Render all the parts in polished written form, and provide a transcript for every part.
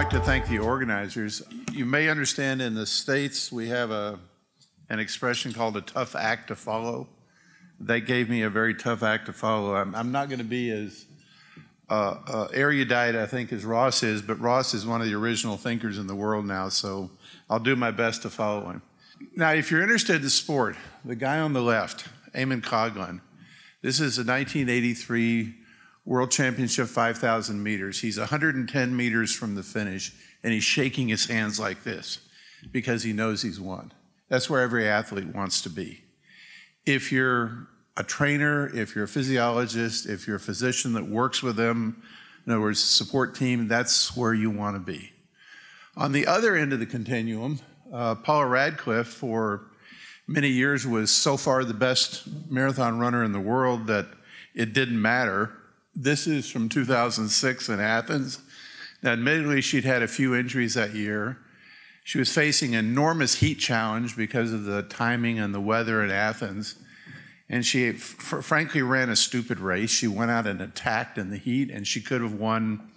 like to thank the organizers. You may understand in the States we have an expression called a tough act to follow. They gave me a very tough act to follow. I'm not going to be as erudite, I think, as Ross is, but Ross is one of the original thinkers in the world now, so I'll do my best to follow him. Now, if you're interested in sport, the guy on the left, Eamon Coghlan, this is a 1983 World Championship 5,000 meters. He's 110 meters from the finish, and he's shaking his hands like this because he knows he's won. That's where every athlete wants to be. If you're a trainer, if you're a physiologist, if you're a physician that works with them, in other words, support team, that's where you want to be. On the other end of the continuum, Paula Radcliffe for many years was so far the best marathon runner in the world that it didn't matter. This is from 2006 in Athens. Now, admittedly, she'd had a few injuries that year. She was facing an enormous heat challenge because of the timing and the weather in Athens. And she frankly ran a stupid race. She went out and attacked in the heat, and she could have won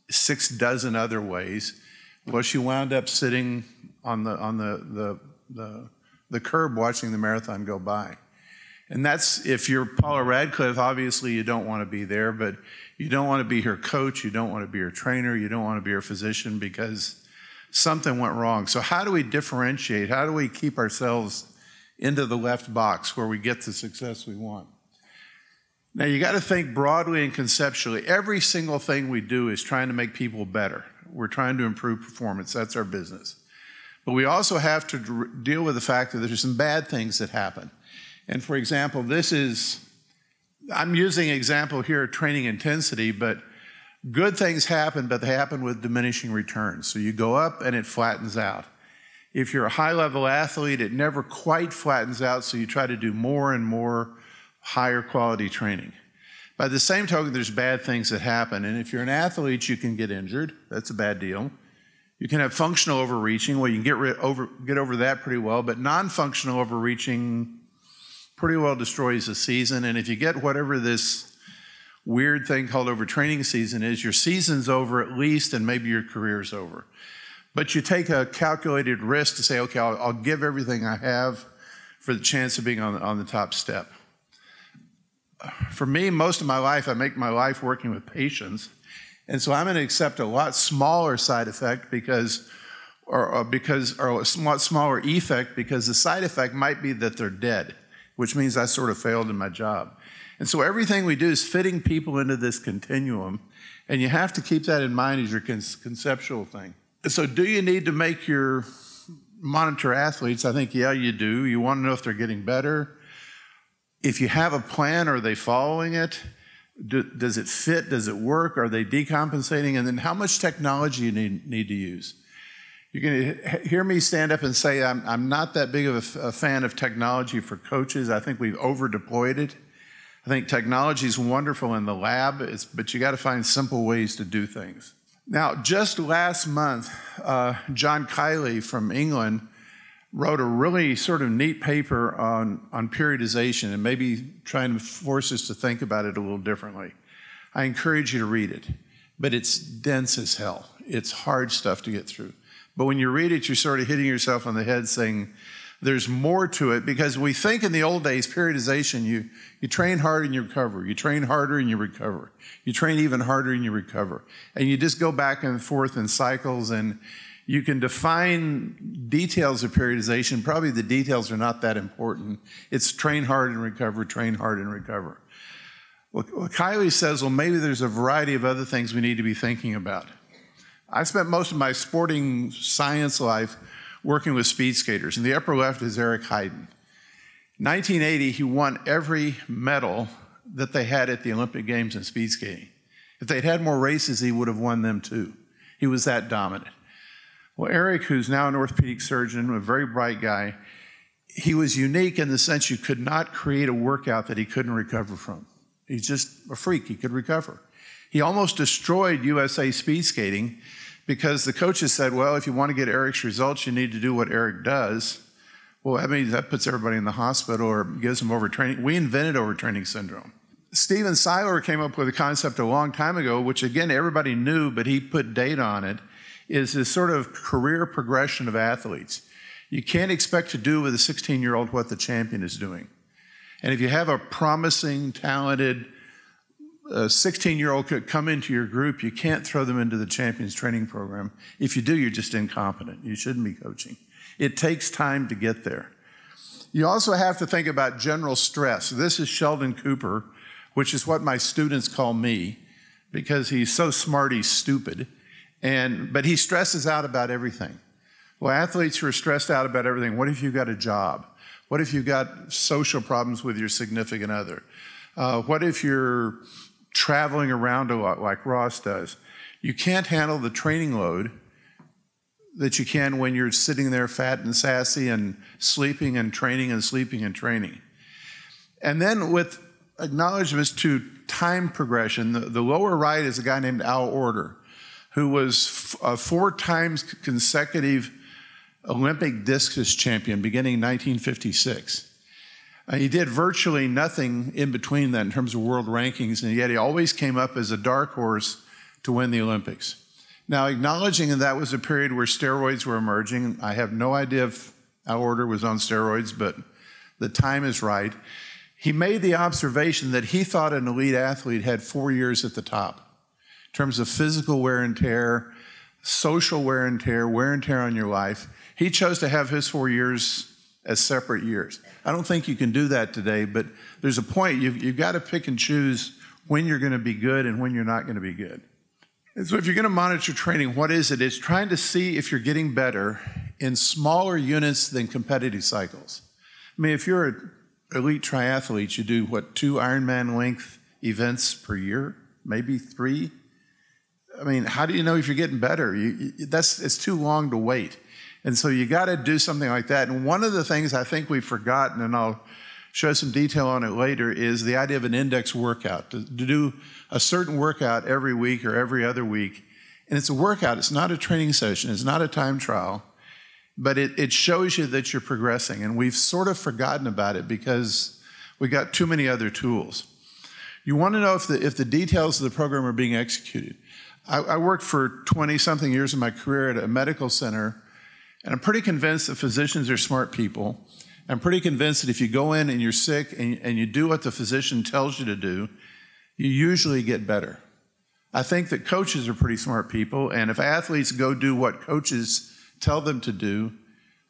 6 dozen other ways. Well, she wound up sitting on the curb watching the marathon go by. And that's, if you're Paula Radcliffe, obviously you don't want to be there, but you don't want to be her coach, you don't want to be her trainer, you don't want to be her physician because something went wrong. So how do we differentiate? How do we keep ourselves into the left box where we get the success we want? Now, you got to think broadly and conceptually. Every single thing we do is trying to make people better. We're trying to improve performance. That's our business. But we also have to deal with the fact that there's some bad things that happen. And for example, I'm using an example here of training intensity, but good things happen, but they happen with diminishing returns. So you go up and it flattens out. If you're a high-level athlete, it never quite flattens out, so you try to do more and more higher quality training. By the same token, there's bad things that happen, and if you're an athlete, you can get injured. That's a bad deal. You can have functional overreaching. Well, you can get over that pretty well, but non-functional overreaching pretty well destroys the season, and if you get whatever this weird thing called overtraining season is, your season's over at least, and maybe your career's over. But you take a calculated risk to say, okay, I'll give everything I have for the chance of being on the top step. For me, most of my life, I make my life working with patients, and so I'm going to accept a lot smaller side effect or a lot smaller effect because the side effect might be that they're dead, which means I sort of failed in my job. And so everything we do is fitting people into this continuum, and you have to keep that in mind as your conceptual thing. So do you need to monitor athletes? I think, yeah, you do. You want to know if they're getting better. If you have a plan, are they following it? Does it fit? Does it work? Are they decompensating? And then how much technology you need to use? You're going to hear me stand up and say I'm not that big of a fan of technology for coaches. I think we've over-deployed it. I think technology is wonderful in the lab, but you got to find simple ways to do things. Now, just last month, John Kiley from England wrote a really sort of neat paper on periodization and maybe trying to force us to think about it a little differently. I encourage you to read it, but it's dense as hell. It's hard stuff to get through. But when you read it, you're sort of hitting yourself on the head saying, there's more to it, because we think in the old days, periodization, you train hard and you recover. You train harder and you recover. You train even harder and you recover. And you just go back and forth in cycles, and you can define details of periodization. Probably the details are not that important. It's train hard and recover, train hard and recover. Well, Kiley says, well, maybe there's a variety of other things we need to be thinking about. I spent most of my sporting science life working with speed skaters, and the upper left is Eric Heiden. 1980, he won every medal that they had at the Olympic Games in speed skating. If they'd had more races, he would have won them too. He was that dominant. Well, Eric, who's now an orthopedic surgeon, a very bright guy, he was unique in the sense you could not create a workout that he couldn't recover from. He's just a freak. He could recover. He almost destroyed USA speed skating because the coaches said, well, if you want to get Eric's results, you need to do what Eric does. Well, that means that puts everybody in the hospital or gives them overtraining. We invented overtraining syndrome. Steven Seiler came up with a concept a long time ago, which again, everybody knew, but he put data on it. is this sort of career progression of athletes. You can't expect to do with a 16-year-old what the champion is doing. And if you have a promising, talented 16-year-old could come into your group, you can't throw them into the champion's training program. If you do, you're just incompetent. You shouldn't be coaching. It takes time to get there. You also have to think about general stress. This is Sheldon Cooper, which is what my students call me, because he's so smart he's stupid. But he stresses out about everything. Well, athletes who are stressed out about everything, what if you've got a job? What if you've got social problems with your significant other? What if you're traveling around a lot like Ross does? You can't handle the training load that you can when you're sitting there fat and sassy and sleeping and training and sleeping and training. And then with acknowledgments to time progression, the lower right is a guy named Al Order, who was a 4 times consecutive Olympic discus champion beginning in 1956. He did virtually nothing in between that in terms of world rankings, and yet he always came up as a dark horse to win the Olympics. Now, acknowledging that was a period where steroids were emerging, I have no idea if Al Order was on steroids, but the time is right. He made the observation that he thought an elite athlete had 4 years at the top in terms of physical wear and tear, social wear and tear on your life. He chose to have his 4 years as separate years. I don't think you can do that today, but there's a point. You've got to pick and choose when you're going to be good and when you're not going to be good. And so if you're going to monitor training, what is it? It's trying to see if you're getting better in smaller units than competitive cycles. I mean, if you're an elite triathlete, you do, 2 Ironman length events per year, maybe 3? I mean, how do you know if you're getting better? It's too long to wait. And so you got to do something like that. And one of the things I think we've forgotten, and I'll show some detail on it later, is the idea of an index workout, to do a certain workout every week or every other week. And it's a workout. It's not a training session. It's not a time trial. But it shows you that you're progressing. And we've sort of forgotten about it because we got too many other tools. You want to know if the details of the program are being executed. I worked for 20-something years of my career at a medical center, and I'm pretty convinced that physicians are smart people. I'm pretty convinced that if you go in and you're sick and you do what the physician tells you to do, you usually get better. I think that coaches are pretty smart people, and if athletes go do what coaches tell them to do,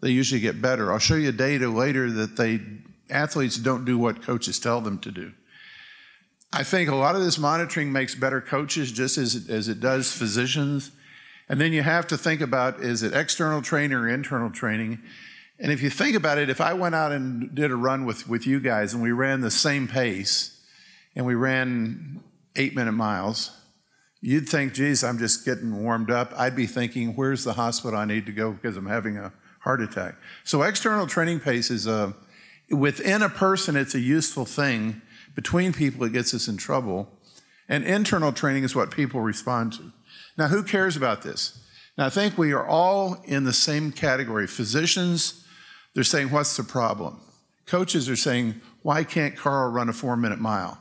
they usually get better. I'll show you data later that athletes don't do what coaches tell them to do. I think a lot of this monitoring makes better coaches just as it does physicians. And then you have to think about, is it external training or internal training? And if you think about it, if I went out and did a run with you guys and we ran the same pace and we ran 8-minute miles, you'd think, geez, I'm just getting warmed up. I'd be thinking, where's the hospital I need to go because I'm having a heart attack? So external training pace is within a person, it's a useful thing. Between people, it gets us in trouble. And internal training is what people respond to. Now, who cares about this? Now, I think we are all in the same category. Physicians, they're saying, what's the problem? Coaches are saying, why can't Carl run a 4-minute mile?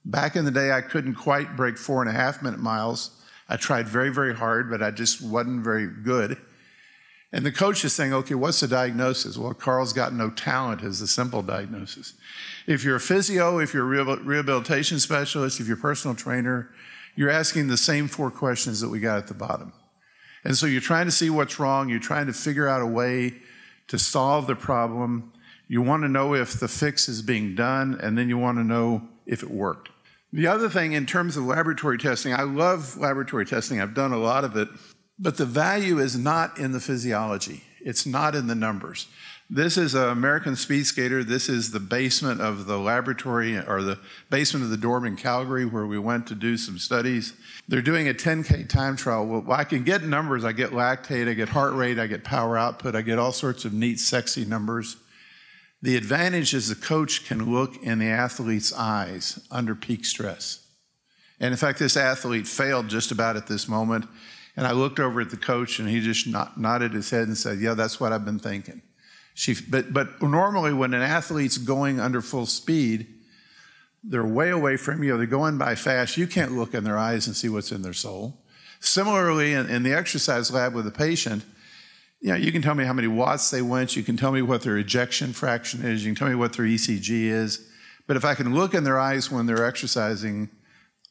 Back in the day, I couldn't quite break 4.5-minute miles. I tried very, very hard, but I just wasn't very good. And the coach is saying, okay, what's the diagnosis? Well, Carl's got no talent is the simple diagnosis. If you're a physio, if you're a rehabilitation specialist, if you're a personal trainer, you're asking the same 4 questions that we got at the bottom. And so you're trying to see what's wrong. You're trying to figure out a way to solve the problem. You want to know if the fix is being done, and then you want to know if it worked. The other thing in terms of laboratory testing, I love laboratory testing. I've done a lot of it. But the value is not in the physiology. It's not in the numbers. This is an American speed skater. This is the basement of the laboratory, or the basement of the dorm in Calgary, where we went to do some studies. They're doing a 10K time trial. Well, I can get numbers. I get lactate, I get heart rate, I get power output, I get all sorts of neat, sexy numbers. The advantage is the coach can look in the athlete's eyes under peak stress. And in fact, this athlete failed just about at this moment. And I looked over at the coach, and he just nodded his head and said, yeah, that's what I've been thinking. But normally when an athlete's going under full speed, they're way away from you. They're going by fast. You can't look in their eyes and see what's in their soul. Similarly, in the exercise lab with a patient, you can tell me how many watts they went, you can tell me what their ejection fraction is, you can tell me what their ECG is, but if I can look in their eyes when they're exercising,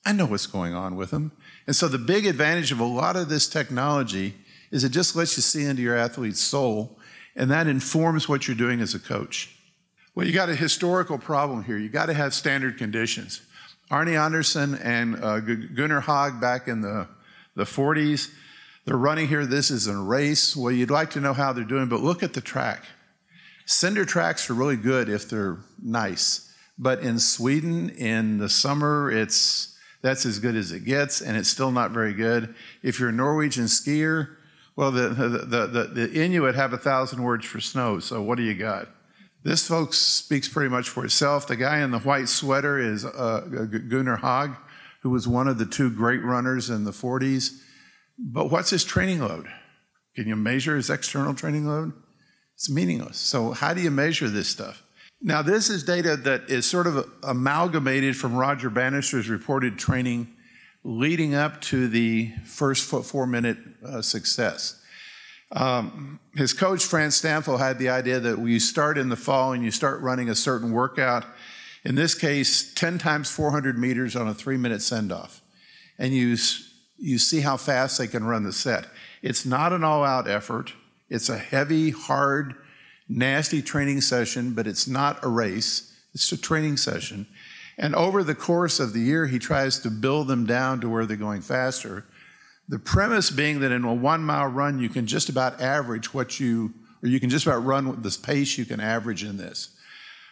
I know what's going on with them. And so the big advantage of a lot of this technology is it just lets you see into your athlete's soul, and that informs what you're doing as a coach. Well, you got a historical problem here. You got to have standard conditions. Arne Anderson and Gunnar Haag back in the 40s, they're running here. This is a race. Well, you'd like to know how they're doing, but look at the track. Cinder tracks are really good if they're nice, but in Sweden in the summer, that's as good as it gets, and it's still not very good. If you're a Norwegian skier, well, the Inuit have 1,000 words for snow, so what do you got? This, folks, speaks pretty much for itself. The guy in the white sweater is Gunnar Haag, who was one of the two great runners in the 40s. But what's his training load? Can you measure his external training load? It's meaningless. So how do you measure this stuff? Now, this is data that is sort of amalgamated from Roger Banister's reported training leading up to the first 4-minute success. His coach, Franz Stanfield, had the idea that you start in the fall and you start running a certain workout, in this case, 10 times 400 meters on a 3-minute send-off. And you see how fast they can run the set. It's not an all-out effort. It's a heavy, hard, nasty training session, but it's not a race. It's a training session. And over the course of the year, he tries to build them down to where they're going faster. The premise being that in a 1-mile run, you can just about average you can just about run with this pace you can average in this.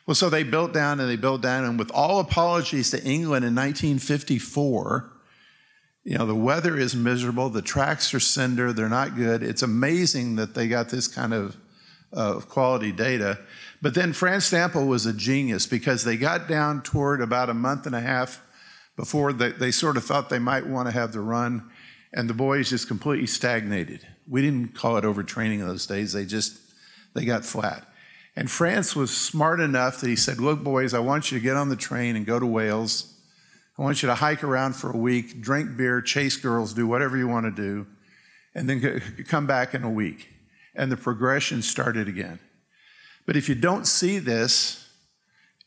Well, so they built down, and with all apologies to England in 1954, the weather is miserable, the tracks are cinder, they're not good. It's amazing that they got this kind of quality data. But then Franz Stanfield was a genius because they got down toward about a month and a half before they sort of thought they might want to have the run, and the boys just completely stagnated. We didn't call it overtraining in those days. They got flat. And Franz was smart enough that he said, look, boys, I want you to get on the train and go to Wales. I want you to hike around for a week, drink beer, chase girls, do whatever you want to do, and then come back in a week. And the progression started again. But if you don't see this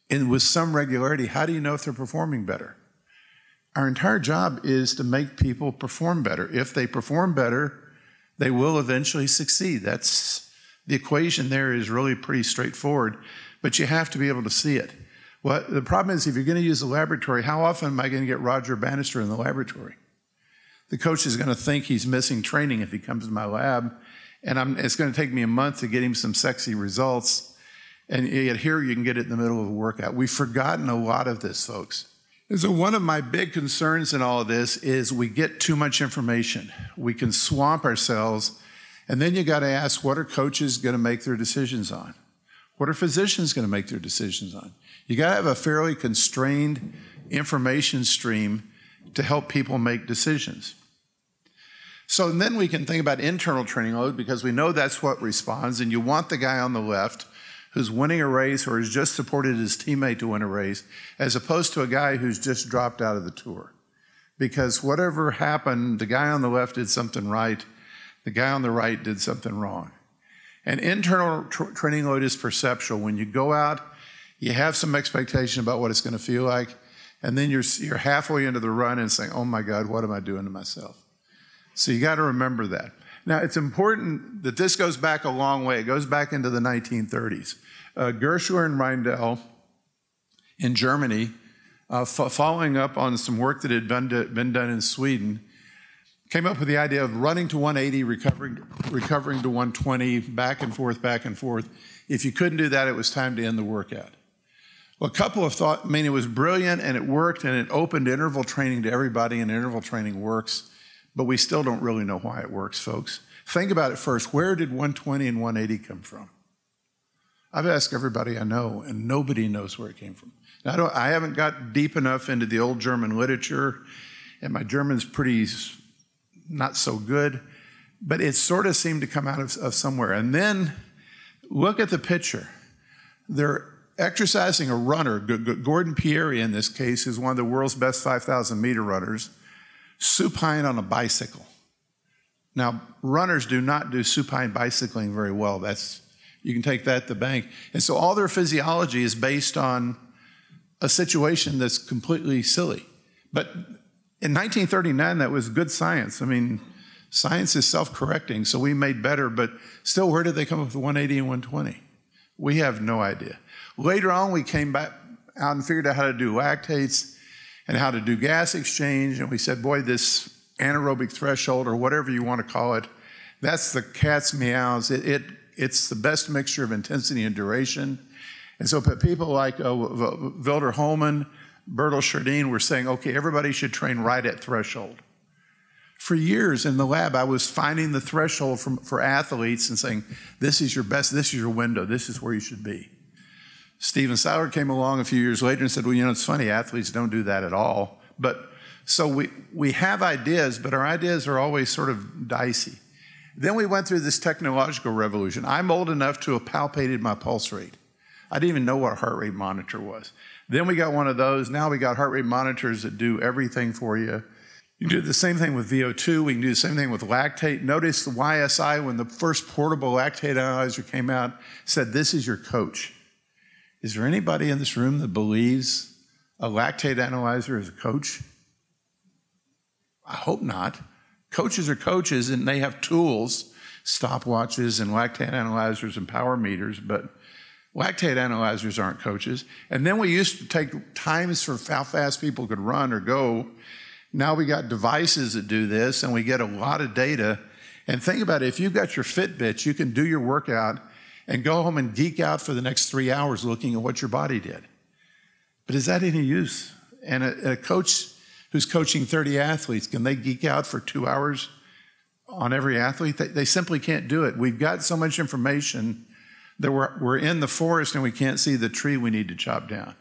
with some regularity, how do you know if they're performing better? Our entire job is to make people perform better. If they perform better, they will eventually succeed. The equation there is really pretty straightforward, but you have to be able to see it. Well, the problem is if you're going to use a laboratory, how often am I going to get Roger Banister in the laboratory? The coach is going to think he's missing training if he comes to my lab, and it's going to take me a month to get him some sexy results, and yet here you can get it in the middle of a workout. We've forgotten a lot of this, folks. And so one of my big concerns in all of this is we get too much information. We can swamp ourselves, and then you got to ask, what are coaches going to make their decisions on? What are physicians going to make their decisions on? You got to have a fairly constrained information stream to help people make decisions. So then we can think about internal training load because we know that's what responds, and you want the guy on the left who's winning a race or has just supported his teammate to win a race, as opposed to a guy who's just dropped out of the tour. Because whatever happened, the guy on the left did something right, the guy on the right did something wrong. And internal training load is perceptual. When you go out, you have some expectation about what it's going to feel like, and then you're halfway into the run and saying, oh my God, what am I doing to myself? So you got to remember that. Now, it's important that this goes back a long way. It goes back into the 1930s. Gershler and Reindel in Germany, following up on some work that had been done in Sweden, came up with the idea of running to 180, recovering to 120, back and forth, back and forth. If you couldn't do that, it was time to end the workout. Well, a couple of thought, it was brilliant and it worked and it opened interval training to everybody, and interval training works, but we still don't really know why it works, folks. Think about it first. Where did 120 and 180 come from? I've asked everybody I know, and nobody knows where it came from. Now, I haven't got deep enough into the old German literature, and my German's pretty not so good, but it sort of seemed to come out of somewhere. And then look at the picture. They're exercising a runner. Gordon Pieri, in this case, is one of the world's best 5,000-meter runners, supine on a bicycle. Now, runners do not do supine bicycling very well. You can take that to the bank. And so all their physiology is based on a situation that's completely silly. But in 1939, that was good science. I mean, science is self-correcting, so we made better, but still, where did they come up with 180 and 120? We have no idea. Later on, we came back out and figured out how to do lactates and how to do gas exchange, and we said, boy, this anaerobic threshold, or whatever you want to call it, that's the cat's meows. It's the best mixture of intensity and duration. And so people like Wilder Holman, Bertel Schardine were saying, okay, everybody should train right at threshold. For years in the lab, I was finding the threshold for athletes and saying, this is your best, this is your window, this is where you should be. Steven Sauer came along a few years later and said, well, you know, it's funny, athletes don't do that at all. But so we have ideas, but our ideas are always sort of dicey. Then we went through this technological revolution. I'm old enough to have palpated my pulse rate. I didn't even know what a heart rate monitor was. Then we got one of those. Now we got heart rate monitors that do everything for you. You can do the same thing with VO2. We can do the same thing with lactate. Notice the YSI, when the first portable lactate analyzer came out, said, this is your coach. Is there anybody in this room that believes a lactate analyzer is a coach? I hope not. Coaches are coaches, and they have tools, stopwatches and lactate analyzers and power meters, but lactate analyzers aren't coaches. And then we used to take times for how fast people could run or go. Now we got devices that do this, and we get a lot of data. And think about it, if you've got your Fitbit, you can do your workout and go home and geek out for the next 3 hours looking at what your body did. But is that any use? And a coach who's coaching 30 athletes, can they geek out for 2 hours on every athlete? They simply can't do it. We've got so much information that we're in the forest and we can't see the tree we need to chop down.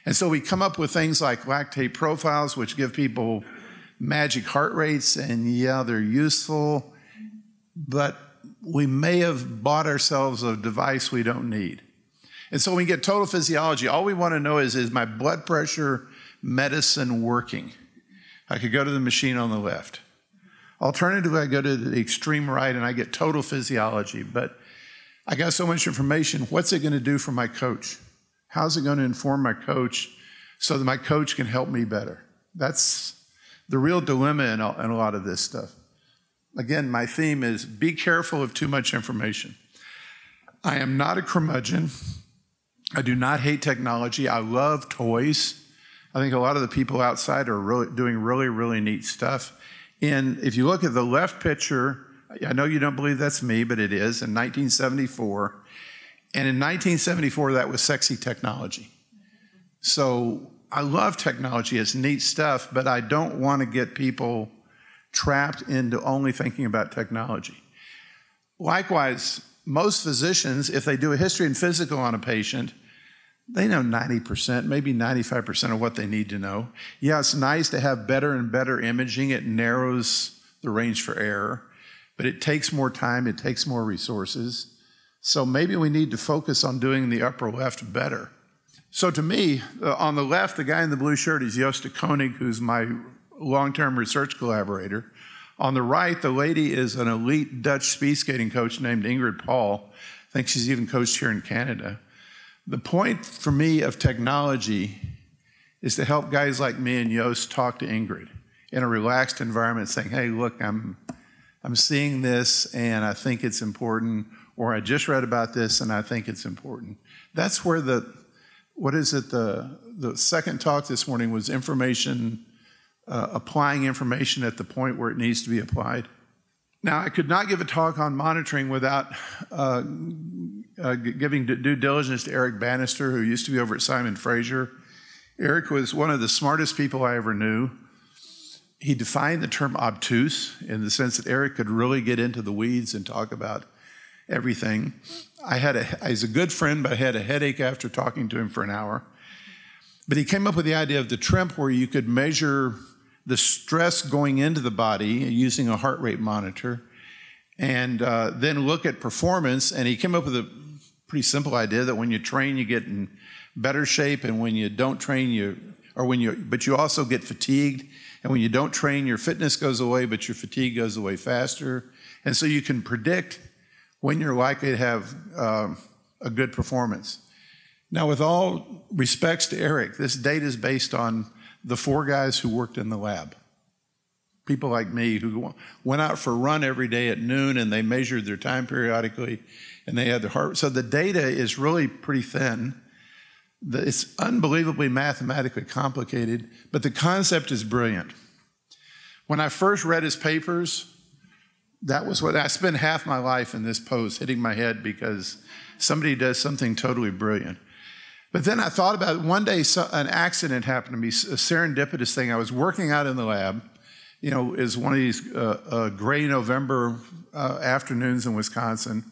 And so we come up with things like lactate profiles, which give people magic heart rates, and yeah, they're useful, but we may have bought ourselves a device we don't need. And so when we get total physiology, all we want to know is my blood pressure medicine working? I could go to the machine on the left. Alternatively, I go to the extreme right and I get total physiology, but I got so much information. What's it going to do for my coach? How's it going to inform my coach so that my coach can help me better? That's the real dilemma in a lot of this stuff. Again, my theme is be careful of too much information. I am not a curmudgeon. I do not hate technology. I love toys. I think a lot of the people outside are doing really, really neat stuff. And if you look at the left picture, I know you don't believe that's me, but it is, in 1974. And in 1974, that was sexy technology. So I love technology. It's neat stuff, but I don't want to get people trapped into only thinking about technology. Likewise, most physicians, if they do a history and physical on a patient, they know 90%, maybe 95% of what they need to know. Yeah, it's nice to have better and better imaging. It narrows the range for error, but it takes more time, it takes more resources. So maybe we need to focus on doing the upper left better. So to me, on the left, the guy in the blue shirt is Joost Koning, who's my long-term research collaborator. On the right, the lady is an elite Dutch speed skating coach named Ingrid Paul. I think she's even coached here in Canada. The point for me of technology is to help guys like me and Joost talk to Ingrid in a relaxed environment, saying, hey, look, I'm seeing this and I think it's important, or I just read about this and I think it's important. That's where the second talk this morning was information, applying information at the point where it needs to be applied. Now, I could not give a talk on monitoring without giving due diligence to Eric Banister, who used to be over at Simon Fraser. Eric was one of the smartest people I ever knew. He defined the term obtuse in the sense that Eric could really get into the weeds and talk about everything. He's a good friend, but I had a headache after talking to him for an hour. But he came up with the idea of the TRIMP, where you could measure the stress going into the body using a heart rate monitor, and then look at performance. And he came up with a pretty simple idea that when you train, you get in better shape, and when you don't train, but you also get fatigued. And when you don't train, your fitness goes away, but your fatigue goes away faster. And so you can predict when you're likely to have a good performance. Now, with all respects to Eric, this data is based on the 4 guys who worked in the lab. People like me who went out for a run every day at noon, and they measured their time periodically, and they had their heart. So the data is really pretty thin. It's unbelievably mathematically complicated, but the concept is brilliant. When I first read his papers, that was what I spent half my life in this pose, hitting my head because somebody does something totally brilliant. But then I thought about it. One day, an accident happened to me, a serendipitous thing. I was working out in the lab. You know, it was one of these gray November afternoons in Wisconsin.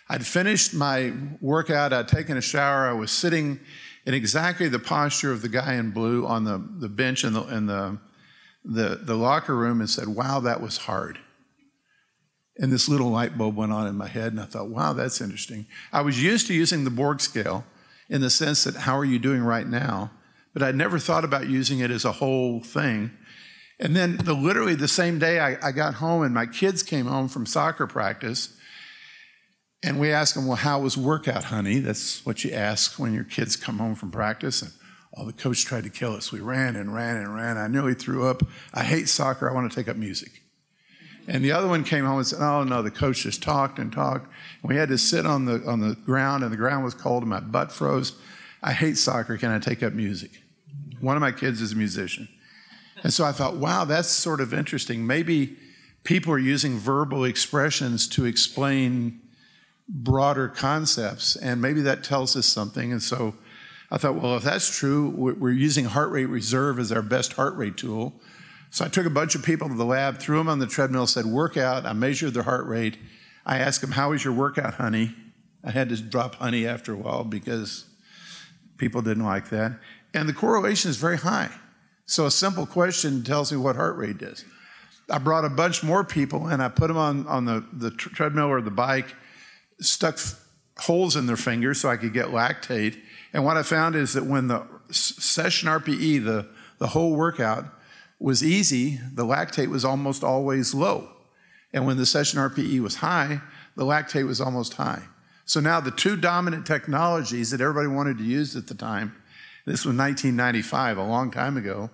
I'd finished my workout. I'd taken a shower. I was sitting in exactly the posture of the guy in blue on the bench in the locker room and said, wow, that was hard. And this little light bulb went on in my head, and I thought, wow, that's interesting. I was used to using the Borg scale in the sense that how are you doing right now? But I'd never thought about using it as a whole thing. And then literally the same day I got home, and my kids came home from soccer practice, and we asked them, well, how was workout, honey? That's what you ask when your kids come home from practice. And the coach tried to kill us. We ran and ran and ran. I nearly threw up. I hate soccer. I want to take up music. And the other one came home and said, oh, no, the coach just talked and talked. And we had to sit on the ground, and the ground was cold, and my butt froze. I hate soccer. Can I take up music? One of my kids is a musician. And so I thought, wow, that's sort of interesting. Maybe people are using verbal expressions to explain broader concepts, and maybe that tells us something. And so I thought, well, if that's true, we're using heart rate reserve as our best heart rate tool. So I took a bunch of people to the lab, threw them on the treadmill, said, work out. I measured their heart rate. I asked them, how was your workout, honey? I had to drop honey after a while because people didn't like that. And the correlation is very high. So a simple question tells me what heart rate is. I brought a bunch more people, and I put them on the treadmill or the bike, stuck holes in their fingers so I could get lactate. And what I found is that when the session RPE, the whole workout, was easy, the lactate was almost always low. And when the session RPE was high, the lactate was almost high. So now the 2 dominant technologies that everybody wanted to use at the time, this was 1995, a long time ago,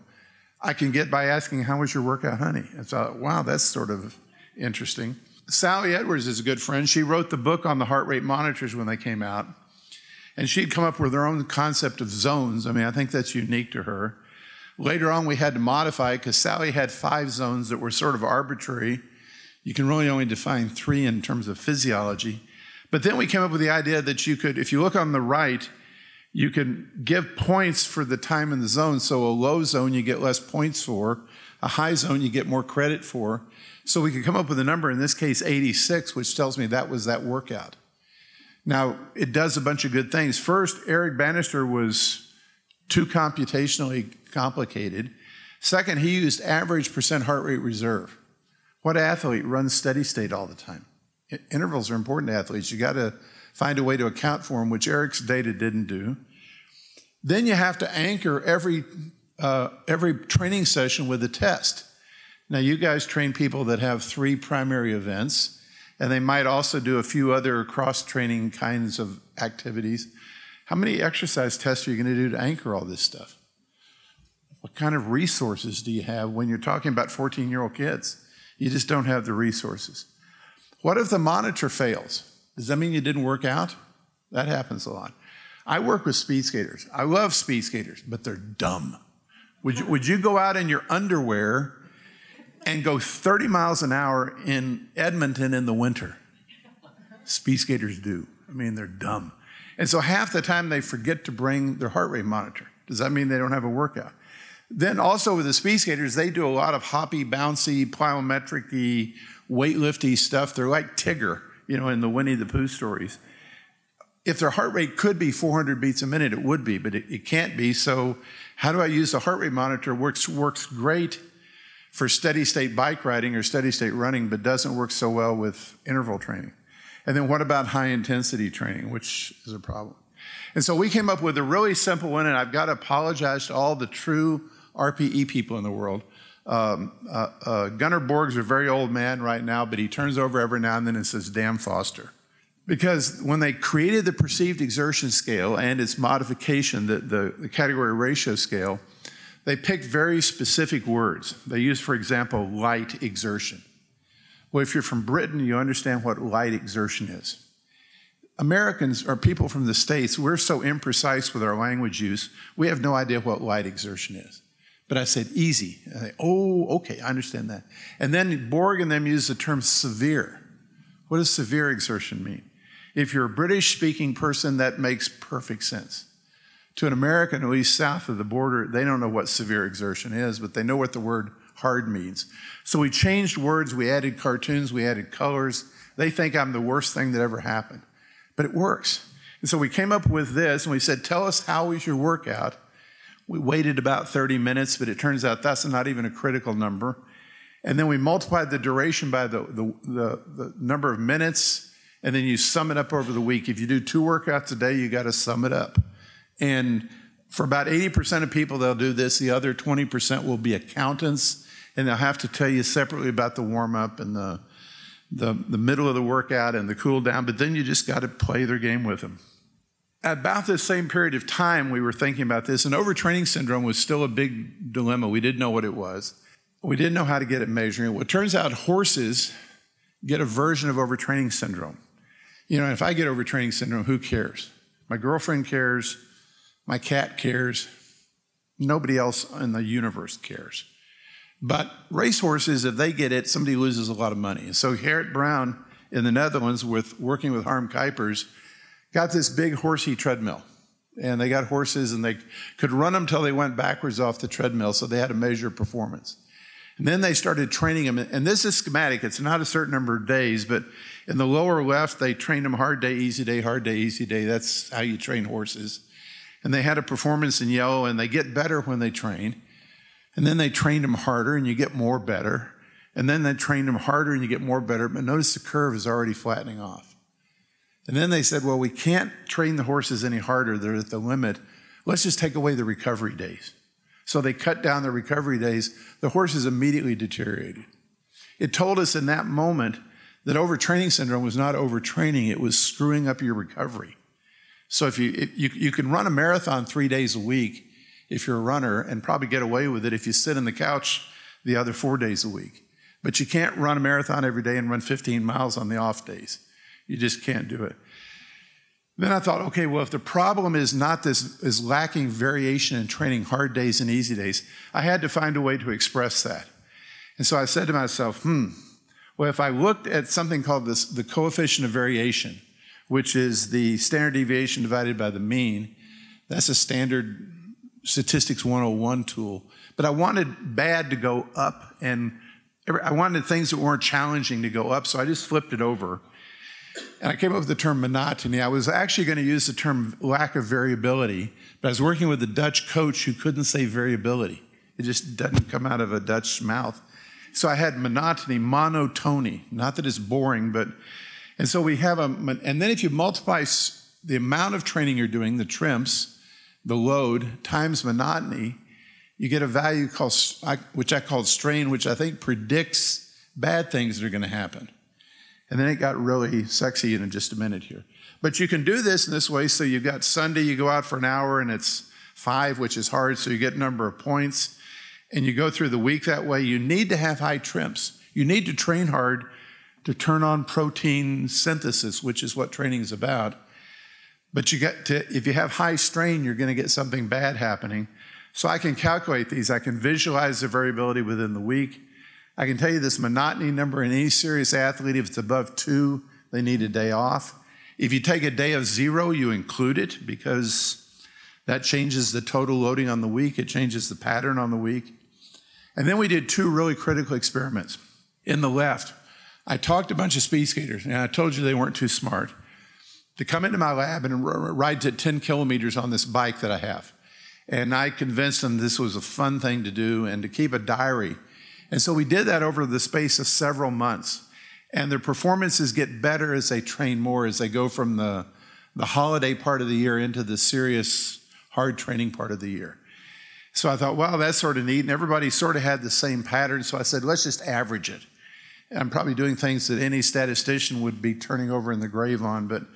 I can get by asking, how was your workout, honey? And so I thought, wow, that's sort of interesting. Sally Edwards is a good friend. She wrote the book on the heart rate monitors when they came out. And she'd come up with her own concept of zones. I mean, I think that's unique to her. Later on, we had to modify it because Sally had 5 zones that were sort of arbitrary. You can really only define 3 in terms of physiology. But then we came up with the idea that you could, if you look on the right, you can give points for the time in the zone. So a low zone you get less points for. A high zone you get more credit for. So we could come up with a number, in this case 86, which tells me that was that workout. Now, it does a bunch of good things. First, Eric Banister was too computationally complicated. Second, he used average % heart rate reserve. What athlete runs steady state all the time? Intervals are important to athletes. You got to find a way to account for them, which Eric's data didn't do. Then you have to anchor every training session with a test. Now, you guys train people that have 3 primary events, and they might also do a few other cross-training kinds of activities. How many exercise tests are you going to do to anchor all this stuff? What kind of resources do you have when you're talking about 14-year-old kids? You just don't have the resources. What if the monitor fails? Does that mean you didn't work out? That happens a lot. I work with speed skaters. I love speed skaters, but they're dumb. Would you go out in your underwear and go 30 miles an hour in Edmonton in the winter? Speed skaters do. I mean, they're dumb. And so half the time they forget to bring their heart rate monitor. Does that mean they don't have a workout? Then also with the speed skaters, they do a lot of hoppy, bouncy, plyometric-y, weightlifty stuff. They're like Tigger, you know, in the Winnie the Pooh stories. If their heart rate could be 400 beats a minute, it would be, but it can't be. So how do I use the heart rate monitor? Works great for steady state bike riding or steady state running, but doesn't work so well with interval training. And then what about high intensity training, which is a problem? And so we came up with a really simple one, and I've got to apologize to all the true RPE people in the world. Gunnar Borg's a very old man right now, but he turns over every now and then and says, "Damn Foster." Because when they created the perceived exertion scale and its modification, the category ratio scale, they picked very specific words. They used, for example, light exertion. Well, if you're from Britain, you understand what light exertion is. Americans, or people from the States, we're so imprecise with our language use, we have no idea what light exertion is. But I said, easy. I said, oh, okay, I understand that. And then Borg and them used the term severe. What does severe exertion mean? If you're a British-speaking person, that makes perfect sense. To an American, at least south of the border, they don't know what severe exertion is, but they know what the word hard means. So we changed words, we added cartoons, we added colors. They think I'm the worst thing that ever happened, but it works. And so we came up with this, and we said, tell us how was your workout. We waited about 30 minutes, but it turns out that's not even a critical number. And then we multiplied the duration by the number of minutes, and then you sum it up over the week. If you do 2 workouts a day, you got to sum it up. And for about 80% of people, they'll do this. The other 20% will be accountants, and they'll have to tell you separately about the warm-up and the middle of the workout and the cool down, but then you just got to play their game with them. At about the same period of time, we were thinking about this, and overtraining syndrome was still a big dilemma. We didn't know what it was. We didn't know how to get it measuring. Well, it turns out horses get a version of overtraining syndrome. You know, if I get overtraining syndrome, who cares? My girlfriend cares. My cat cares. Nobody else in the universe cares. But racehorses, if they get it, somebody loses a lot of money. And so Gerrit Brown in the Netherlands, working with Harm Kuipers, got this big horsey treadmill. And they got horses, and they could run them till they went backwards off the treadmill, so they had to measure performance. And then they started training them. And this is schematic. It's not a certain number of days, but in the lower left, they trained them hard day, easy day, hard day, easy day. That's how you train horses. And they had a performance in yellow, and they get better when they train. And then they trained them harder, and you get more better. And then they trained them harder, and you get more better. But notice the curve is already flattening off. And then they said, well, we can't train the horses any harder. They're at the limit. Let's just take away the recovery days. So they cut down the recovery days. The horses immediately deteriorated. It told us in that moment that overtraining syndrome was not overtraining. It was screwing up your recovery. So if you can run a marathon 3 days a week if you're a runner, and probably get away with it if you sit on the couch the other 4 days a week. But you can't run a marathon every day and run 15 miles on the off days. You just can't do it. Then I thought, okay, well, if the problem is not this, is lacking variation in training hard days and easy days, I had to find a way to express that. And so I said to myself, well, if I looked at something called the coefficient of variation, which is the standard deviation divided by the mean, that's a standard statistics 101 tool. But I wanted bad to go up, and I wanted things that weren't challenging to go up, so I just flipped it over. And I came up with the term monotony. I was actually going to use the term lack of variability, but I was working with a Dutch coach who couldn't say variability. It just doesn't come out of a Dutch mouth. So I had monotony, monotony. Not that it's boring, but, and so we have and then if you multiply the amount of training you're doing, the TRIMPs, the load, times monotony, you get a value called, which I called strain, which I think predicts bad things that are going to happen. And then it got really sexy in just a minute here. But you can do this in this way. So you've got Sunday, you go out for an hour, and it's 5, which is hard, so you get a number of points. And you go through the week that way. You need to have high TRIMPs. You need to train hard to turn on protein synthesis, which is what training is about. But you get to, if you have high strain, you're going to get something bad happening. So I can calculate these. I can visualize the variability within the week. I can tell you this monotony number in any serious athlete, if it's above 2, they need a day off. If you take a day of 0, you include it because that changes the total loading on the week. It changes the pattern on the week. And then we did 2 really critical experiments. In the left, I talked to a bunch of speed skaters, and I told you they weren't too smart, to come into my lab and ride to 10 kilometers on this bike that I have. And I convinced them this was a fun thing to do and to keep a diary. And so we did that over the space of several months. And their performances get better as they train more, as they go from the holiday part of the year into the serious, hard training part of the year. So I thought, well, that's sort of neat. And everybody sort of had the same pattern. So I said, let's just average it. And I'm probably doing things that any statistician would be turning over in the grave on.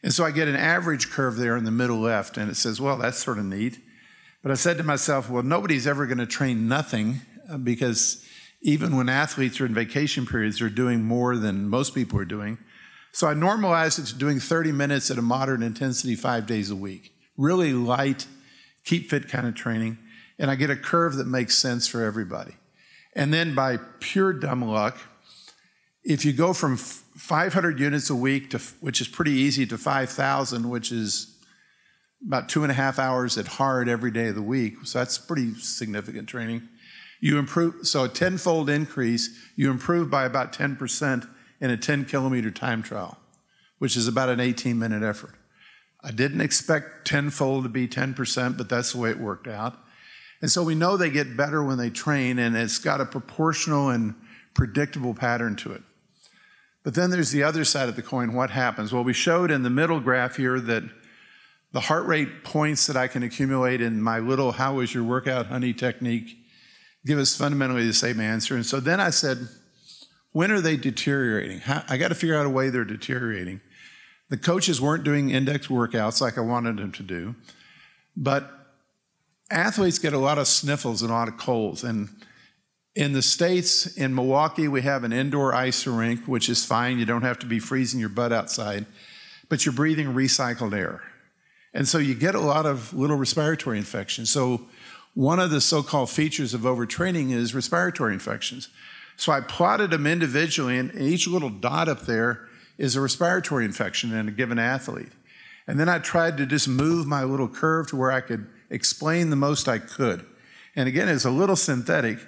And so I get an average curve there in the middle left. And it says, well, that's sort of neat. But I said to myself, well, nobody's ever going to train nothing because even when athletes are in vacation periods, they're doing more than most people are doing. So I normalized it to doing 30 minutes at a moderate intensity 5 days a week. Really light, keep fit kind of training. And I get a curve that makes sense for everybody. And then by pure dumb luck, if you go from 500 units a week, which is pretty easy, to 5,000, which is about 2.5 hours at hard every day of the week, so that's pretty significant training, you improve. So a 10-fold increase, you improve by about 10% in a 10-kilometer time trial, which is about an 18-minute effort. I didn't expect 10-fold to be 10%, but that's the way it worked out. And so we know they get better when they train, and it's got a proportional and predictable pattern to it. But then there's the other side of the coin. What happens? Well, we showed in the middle graph here that the heart rate points that I can accumulate in my little "how was your workout, honey" technique give us fundamentally the same answer. And so then I said, when are they deteriorating? I got to figure out a way they're deteriorating. The coaches weren't doing index workouts like I wanted them to do, but athletes get a lot of sniffles and a lot of colds. And in the States, in Milwaukee, we have an indoor ice rink, which is fine. You don't have to be freezing your butt outside, but you're breathing recycled air. And so you get a lot of little respiratory infections. So one of the so-called features of overtraining is respiratory infections. So I plotted them individually, and each little dot up there is a respiratory infection in a given athlete. And then I tried to just move my little curve to where I could explain the most I could. And again, it's a little synthetic,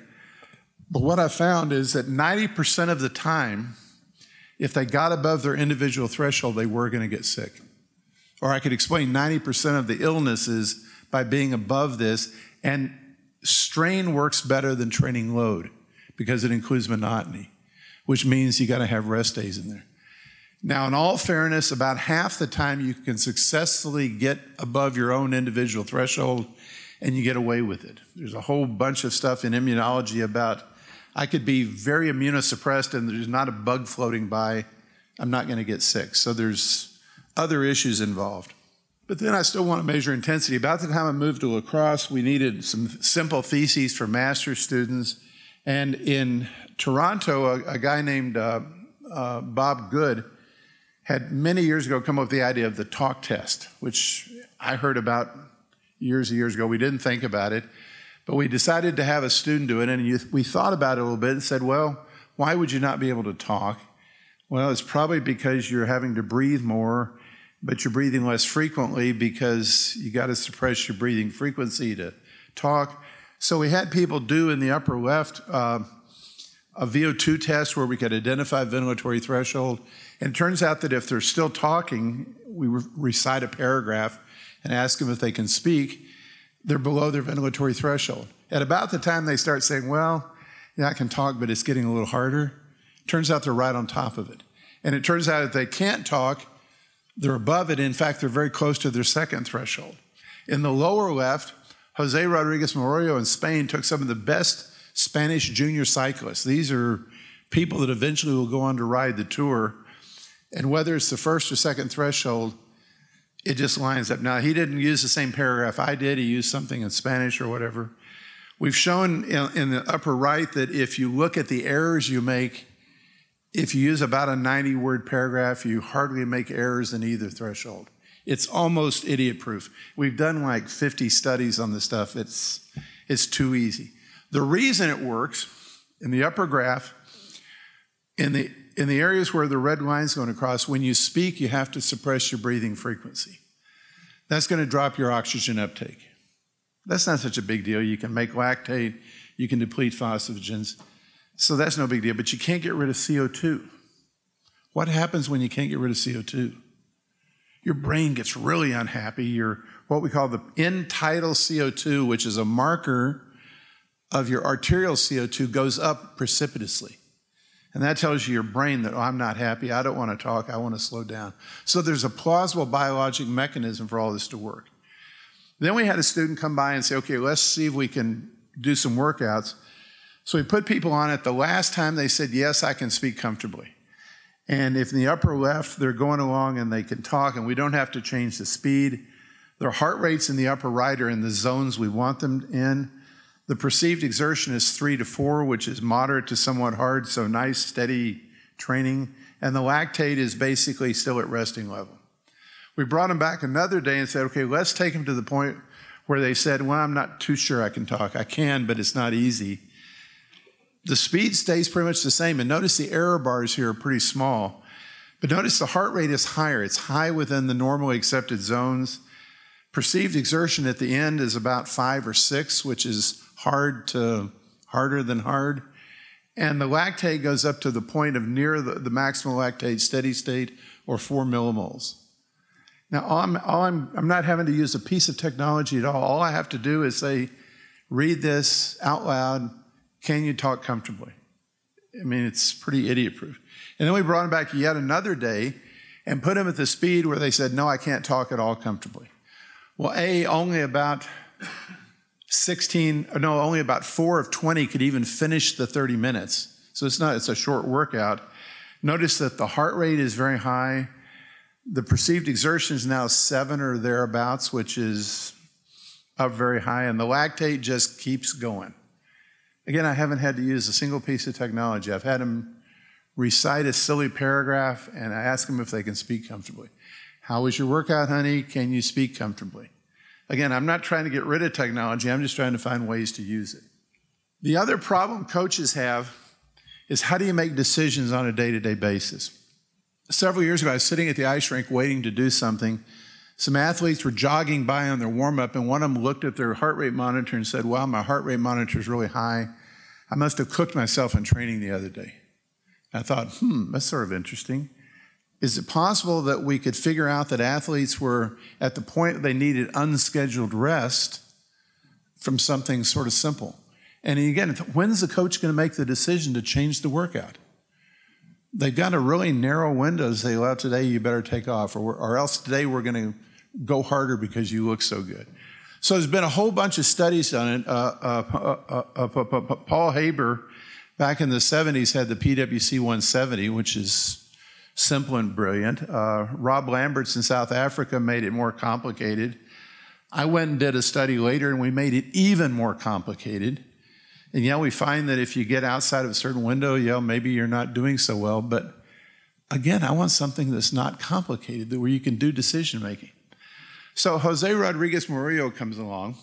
but what I found is that 90% of the time, if they got above their individual threshold, they were going to get sick. Or I could explain 90% of the illnesses by being above this, and strain works better than training load because it includes monotony, which means you got to have rest days in there. Now, in all fairness, about half the time you can successfully get above your own individual threshold and you get away with it. There's a whole bunch of stuff in immunology about I could be very immunosuppressed and there's not a bug floating by, I'm not going to get sick. So there's other issues involved. But then I still want to measure intensity. About the time I moved to lacrosse, we needed some simple theses for master's students. And in Toronto, a guy named Bob Good had many years ago come up with the idea of the talk test, which I heard about years and years ago. We didn't think about it, but we decided to have a student do it, and we thought about it a little bit and said, well, why would you not be able to talk? Well, it's probably because you're having to breathe more, but you're breathing less frequently because you got to suppress your breathing frequency to talk. So we had people do in the upper left a VO2 test where we could identify ventilatory threshold. And it turns out that if they're still talking, we recite a paragraph and ask them if they can speak, they're below their ventilatory threshold. At about the time they start saying, well, yeah, I can talk, but it's getting a little harder, turns out they're right on top of it. And it turns out if they can't talk, they're above it. In fact, they're very close to their second threshold. In the lower left, Jose Rodriguez-Marroyo in Spain took some of the best Spanish junior cyclists. These are people that eventually will go on to ride the Tour. And whether it's the first or second threshold, it just lines up. Now, he didn't use the same paragraph I did. He used something in Spanish or whatever. We've shown in the upper right that if you look at the errors you make, if you use about a 90-word paragraph, you hardly make errors in either threshold. It's almost idiot-proof. We've done like 50 studies on this stuff. It's too easy. The reason it works, in the upper graph, in the areas where the red line's going across, when you speak, you have to suppress your breathing frequency. That's going to drop your oxygen uptake. That's not such a big deal. You can make lactate, you can deplete phosphagens, so that's no big deal, but you can't get rid of CO2. What happens when you can't get rid of CO2? Your brain gets really unhappy. Your what we call the end-tidal CO2, which is a marker of your arterial CO2, goes up precipitously. And that tells you your brain that, oh, I'm not happy, I don't want to talk, I want to slow down. So there's a plausible biologic mechanism for all this to work. Then we had a student come by and say, okay, let's see if we can do some workouts. So we put people on it. The last time they said, yes, I can speak comfortably. And if in the upper left, they're going along and they can talk and we don't have to change the speed. Their heart rates in the upper right are in the zones we want them in. The perceived exertion is 3 to 4, which is moderate to somewhat hard, so nice, steady training. And the lactate is basically still at resting level. We brought them back another day and said, okay, let's take them to the point where they said, well, I'm not too sure I can talk. I can, but it's not easy. The speed stays pretty much the same. And notice the error bars here are pretty small. But notice the heart rate is higher. It's high within the normally accepted zones. Perceived exertion at the end is about 5 or 6, which is harder than hard. And the lactate goes up to the point of near the maximal lactate steady state, or 4 millimoles. Now, I'm not having to use a piece of technology at all. All I have to do is say, read this out loud. Can you talk comfortably? I mean, it's pretty idiot-proof. And then we brought him back yet another day and put him at the speed where they said, no, I can't talk at all comfortably. Well, only about 4 of 20 could even finish the 30 minutes. So it's a short workout. Notice that the heart rate is very high. The perceived exertion is now 7 or thereabouts, which is up very high, and the lactate just keeps going. Again, I haven't had to use a single piece of technology. I've had them recite a silly paragraph, and I ask them if they can speak comfortably. How was your workout, honey? Can you speak comfortably? Again, I'm not trying to get rid of technology. I'm just trying to find ways to use it. The other problem coaches have is how do you make decisions on a day-to-day basis? Several years ago, I was sitting at the ice rink waiting to do something. Some athletes were jogging by on their warm-up, and one of them looked at their heart rate monitor and said, wow, my heart rate monitor is really high. I must have cooked myself in training the other day. I thought, that's sort of interesting. Is it possible that we could figure out that athletes were at the point they needed unscheduled rest from something sort of simple? And again, when's the coach going to make the decision to change the workout? They've got a really narrow window to say, well, today you better take off, or else today we're going to go harder because you look so good. So there's been a whole bunch of studies on it. Paul Haber, back in the 70s, had the PWC 170, which is simple and brilliant. Rob Lamberts in South Africa made it more complicated. I went and did a study later, and we made it even more complicated. And yeah, we find that if you get outside of a certain window, yeah, maybe you're not doing so well. But again, I want something that's not complicated, where you can do decision making. So Jose Rodriguez-Marroyo comes along.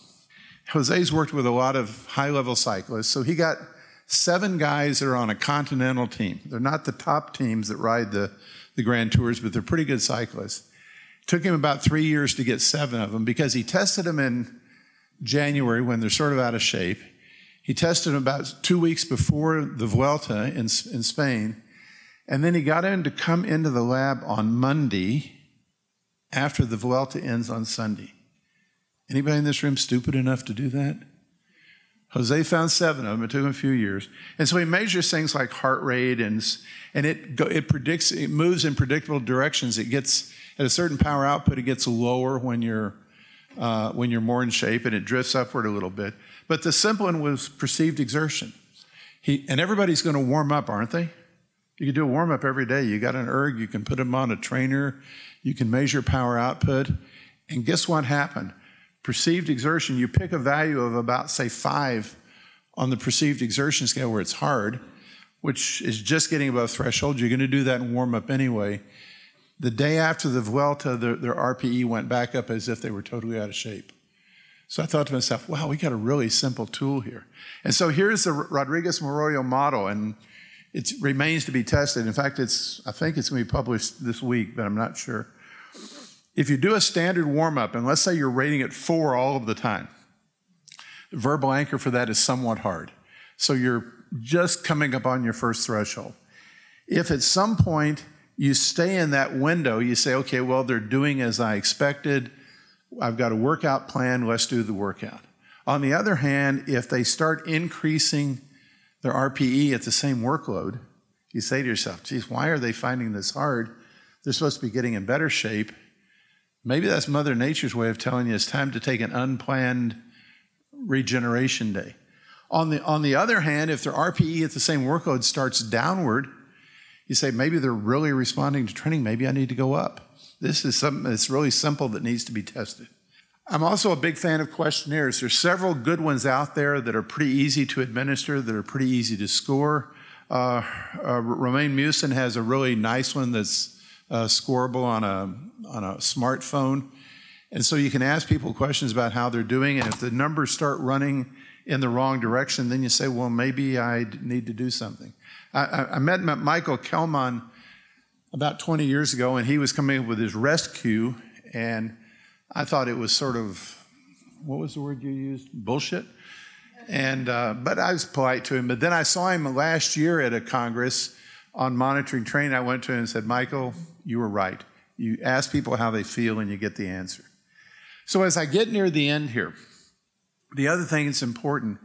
Jose's worked with a lot of high-level cyclists. So he got 7 guys that are on a continental team. They're not the top teams that ride the Grand Tours, but they're pretty good cyclists. It took him about 3 years to get 7 of them because he tested them in January when they're sort of out of shape. He tested them about 2 weeks before the Vuelta in Spain. And then he got him to come into the lab on Monday after the Vuelta ends on Sunday. Anybody in this room stupid enough to do that? Jose found 7 of them. It took him a few years. And so he measures things like heart rate, and it moves in predictable directions. It gets, at a certain power output, it gets lower when you're more in shape, and it drifts upward a little bit. But the simple one was perceived exertion. And everybody's going to warm up, aren't they? You can do a warm-up every day. You got an erg, you can put them on a trainer, you can measure power output, and guess what happened? Perceived exertion, you pick a value of about, say, 5 on the perceived exertion scale where it's hard, which is just getting above threshold. You're going to do that in warm-up anyway. The day after the Vuelta, their RPE went back up as if they were totally out of shape. So I thought to myself, wow, we got a really simple tool here. And so here's the Rodriguez-Marroyo model, and it remains to be tested. In fact, I think it's going to be published this week, but I'm not sure. If you do a standard warm-up, and let's say you're rating it 4 all of the time, the verbal anchor for that is somewhat hard. So you're just coming up on your first threshold. If at some point you stay in that window, you say, okay, well, they're doing as I expected. I've got a workout plan. Let's do the workout. On the other hand, if they start increasing their RPE at the same workload, you say to yourself, geez, why are they finding this hard? They're supposed to be getting in better shape. Maybe that's Mother Nature's way of telling you it's time to take an unplanned regeneration day. On the other hand, if their RPE at the same workload starts downward, you say, maybe they're really responding to training. Maybe I need to go up. This is something that's really simple that needs to be tested. I'm also a big fan of questionnaires. There's several good ones out there that are pretty easy to administer, that are pretty easy to score. Romain Musin has a really nice one that's scoreable on a smartphone. And so you can ask people questions about how they're doing, and if the numbers start running in the wrong direction, then you say, well, maybe I need to do something. I met Michael Kelman about 20 years ago, and he was coming up with his rest cue, and I thought it was sort of, what was the word you used? Bullshit? And but I was polite to him. But then I saw him last year at a Congress on monitoring training. I went to him and said, Michael, you were right. You ask people how they feel, and you get the answer. So as I get near the end here, the other thing that's important,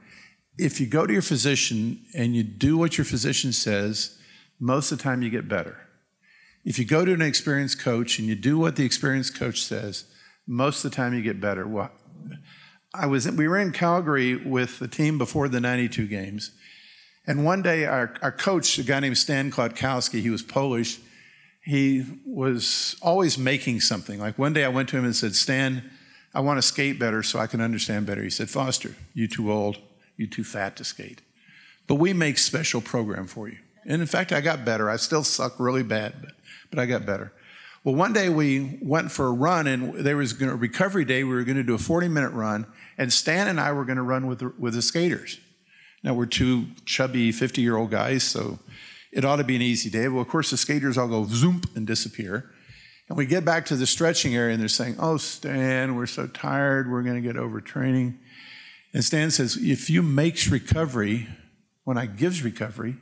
if you go to your physician and you do what your physician says, most of the time you get better. If you go to an experienced coach and you do what the experienced coach says, most of the time you get better. Well, we were in Calgary with the team before the 92 games, and one day our coach, a guy named Stan Kwiatkowski, he was Polish, he was always making something. Like one day I went to him and said, Stan, I want to skate better so I can understand better. He said, Foster, you too old, you too fat to skate. But we make special program for you. And in fact, I got better. I still suck really bad, but I got better. Well, one day we went for a run, and there was a recovery day. We were going to do a 40-minute run, and Stan and I were going to run with the skaters. Now, we're two chubby 50-year-old guys, so it ought to be an easy day. Well, of course, the skaters all go zoom and disappear. And we get back to the stretching area, and they're saying, oh, Stan, we're so tired. We're going to get overtraining. And Stan says, if you makes recovery, when I gives recovery,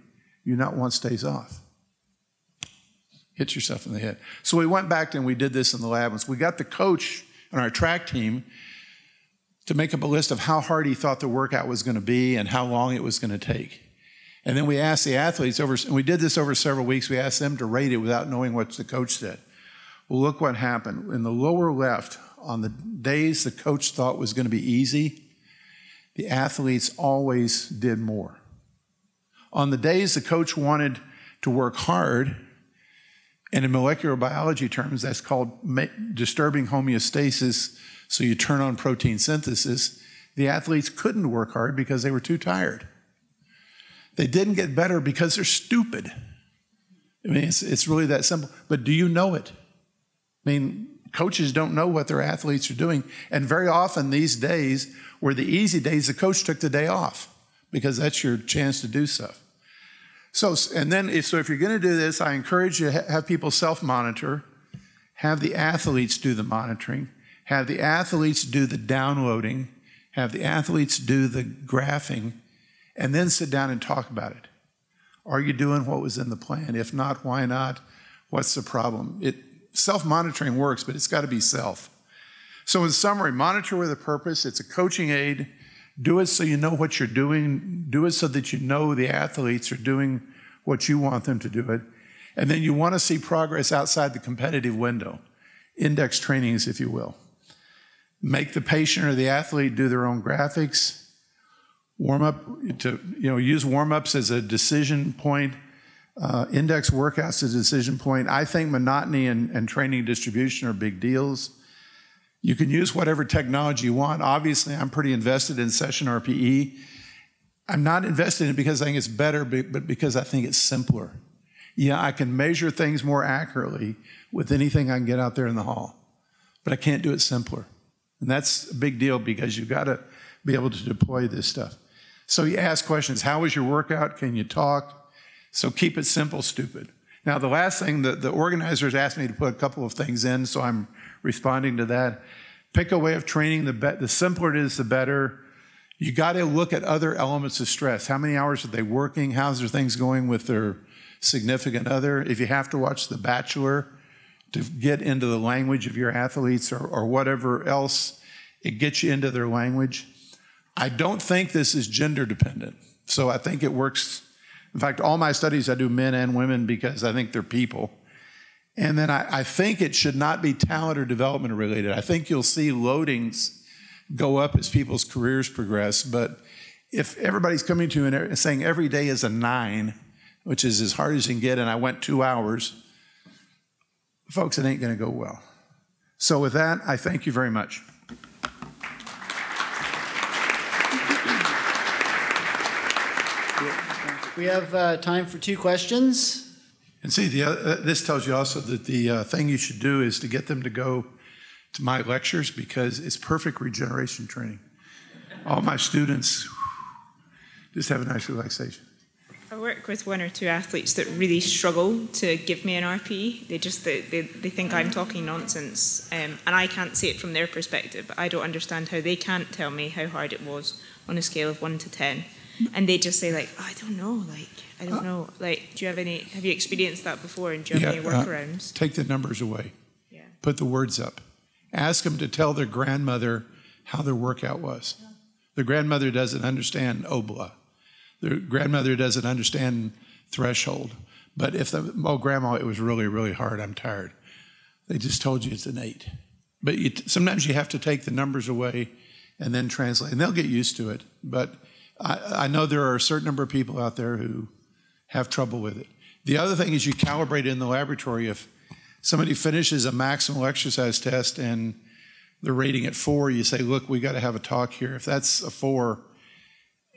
you not want stays off. Hit yourself in the head. So we went back and we did this in the lab. And so we got the coach on our track team to make up a list of how hard he thought the workout was going to be and how long it was going to take. And then we asked the athletes and we did this over several weeks, we asked them to rate it without knowing what the coach said. Well, look what happened. In the lower left, on the days the coach thought was going to be easy, the athletes always did more. On the days the coach wanted to work hard, and in molecular biology terms, that's called disturbing homeostasis, so you turn on protein synthesis, the athletes couldn't work hard because they were too tired. They didn't get better because they're stupid. I mean, it's really that simple. But do you know it? I mean, coaches don't know what their athletes are doing. And very often these days were the easy days, the coach took the day off because that's your chance to do stuff. So if you're going to do this, I encourage you to have people self-monitor, have the athletes do the monitoring, have the athletes do the downloading, have the athletes do the graphing, and then sit down and talk about it. Are you doing what was in the plan? If not, why not? What's the problem? Self-monitoring works, but it's got to be self. So in summary, monitor with a purpose. It's a coaching aid. Do it so you know what you're doing. Do it so that you know the athletes are doing what you want them to do it. And then you want to see progress outside the competitive window. Index trainings, if you will. Make the patient or the athlete do their own graphics. Warm up use warm-ups as a decision point. Index workouts as a decision point. I think monotony and training distribution are big deals. You can use whatever technology you want. Obviously, I'm pretty invested in session RPE. I'm not invested in it because I think it's better, but because I think it's simpler. Yeah, I can measure things more accurately with anything I can get out there in the hall, but I can't do it simpler. And that's a big deal because you've got to be able to deploy this stuff. So you ask questions. How was your workout? Can you talk? So keep it simple, stupid. Now, the last thing, the organizers asked me to put a couple of things in, so I'm responding to that. Pick a way of training. The simpler it is, the better. You got to look at other elements of stress. How many hours are they working? How's their things going with their significant other? If you have to watch The Bachelor to get into the language of your athletes or whatever else, it gets you into their language. I don't think this is gender dependent. So I think it works. In fact, all my studies, I do men and women because I think they're people. And then I think it should not be talent or development related. I think you'll see loadings go up as people's careers progress. But if everybody's coming to you and saying every day is a 9, which is as hard as you can get, and I went 2 hours, folks, it ain't going to go well. So with that, I thank you very much. We have time for 2 questions. And see, this tells you also that the thing you should do is to get them to go to my lectures, because it's perfect regeneration training. All my students just have a nice relaxation. I work with 1 or 2 athletes that really struggle to give me an RP. They think I'm talking nonsense, and I can't see it from their perspective. I don't understand how they can't tell me how hard it was on a scale of 1 to 10. And they just say, like, oh, I don't know, I don't know. Like, have you experienced that before, and do you have any workarounds? Take the numbers away. Yeah. Put the words up. Ask them to tell their grandmother how their workout was. Yeah. Their grandmother doesn't understand obla. Their grandmother doesn't understand threshold. But if Grandma, it was really, really hard, I'm tired. They just told you it's an 8. But sometimes you have to take the numbers away and then translate, and they'll get used to it. But I know there are a certain number of people out there who have trouble with it. The other thing is you calibrate it in the laboratory. If somebody finishes a maximal exercise test and they're rating at 4, you say, look, we got to have a talk here. If that's a 4,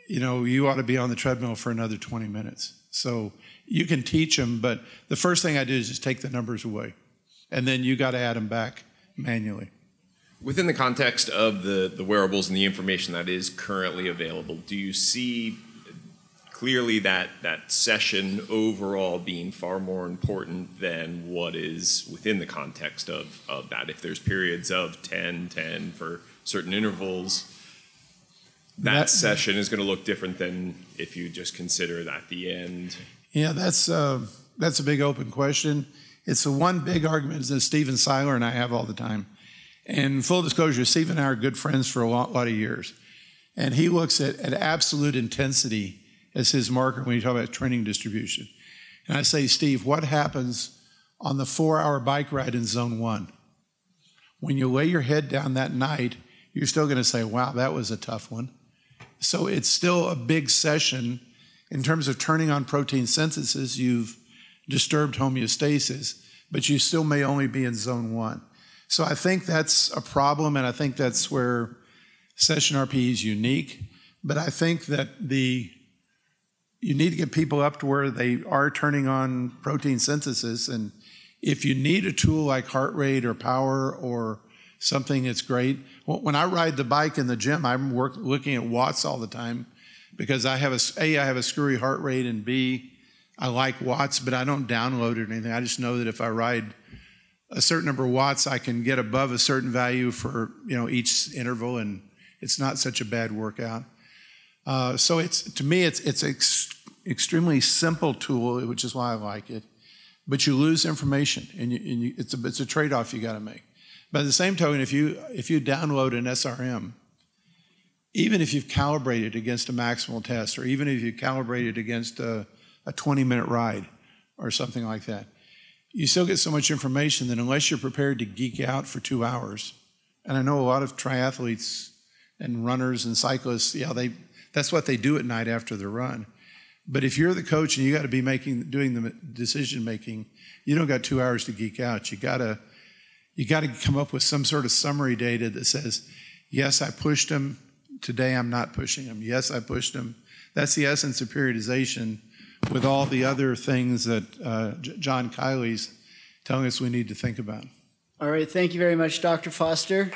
you ought to be on the treadmill for another 20 minutes. So you can teach them, but the first thing I do is just take the numbers away. And then you got to add them back manually. Within the context of the wearables and the information that is currently available, do you see clearly that session overall being far more important than what is within the context of that? If there's periods of 10 for certain intervals, that session is going to look different than if you just consider that the end. Yeah, that's a big open question. It's the one big argument that Steven Seiler and I have all the time. And full disclosure, Steve and I are good friends for a lot of years. And he looks at absolute intensity as his marker when you talk about training distribution. And I say, Steve, what happens on the 4-hour bike ride in zone 1? When you lay your head down that night, you're still going to say, wow, that was a tough one. So it's still a big session. In terms of turning on protein synthesis, you've disturbed homeostasis, but you still may only be in zone 1. So I think that's a problem, and I think that's where session RP is unique. But I think that you need to get people up to where they are turning on protein synthesis. And if you need a tool like heart rate or power or something, it's great. When I ride the bike in the gym, I'm looking at watts all the time, because I have a screwy heart rate, and B, I like watts, but I don't download it or anything. I just know that if I ride a certain number of watts, I can get above a certain value for each interval, and it's not such a bad workout. So to me, it's an extremely simple tool, which is why I like it. But you lose information, and it's a trade-off you got to make. By the same token, if you download an SRM, even if you've calibrated against a maximal test, or even if you calibrated against a 20-minute ride or something like that, you still get so much information that unless you're prepared to geek out for 2 hours, and I know a lot of triathletes and runners and cyclists, that's what they do at night after the run. But if you're the coach and you got to be doing the decision making, you don't got 2 hours to geek out. You got to come up with some sort of summary data that says, yes, I pushed him. Today I'm not pushing him. Yes, I pushed him. That's the essence of periodization, with all the other things that John Kiley's telling us we need to think about. All right, thank you very much, Dr. Foster.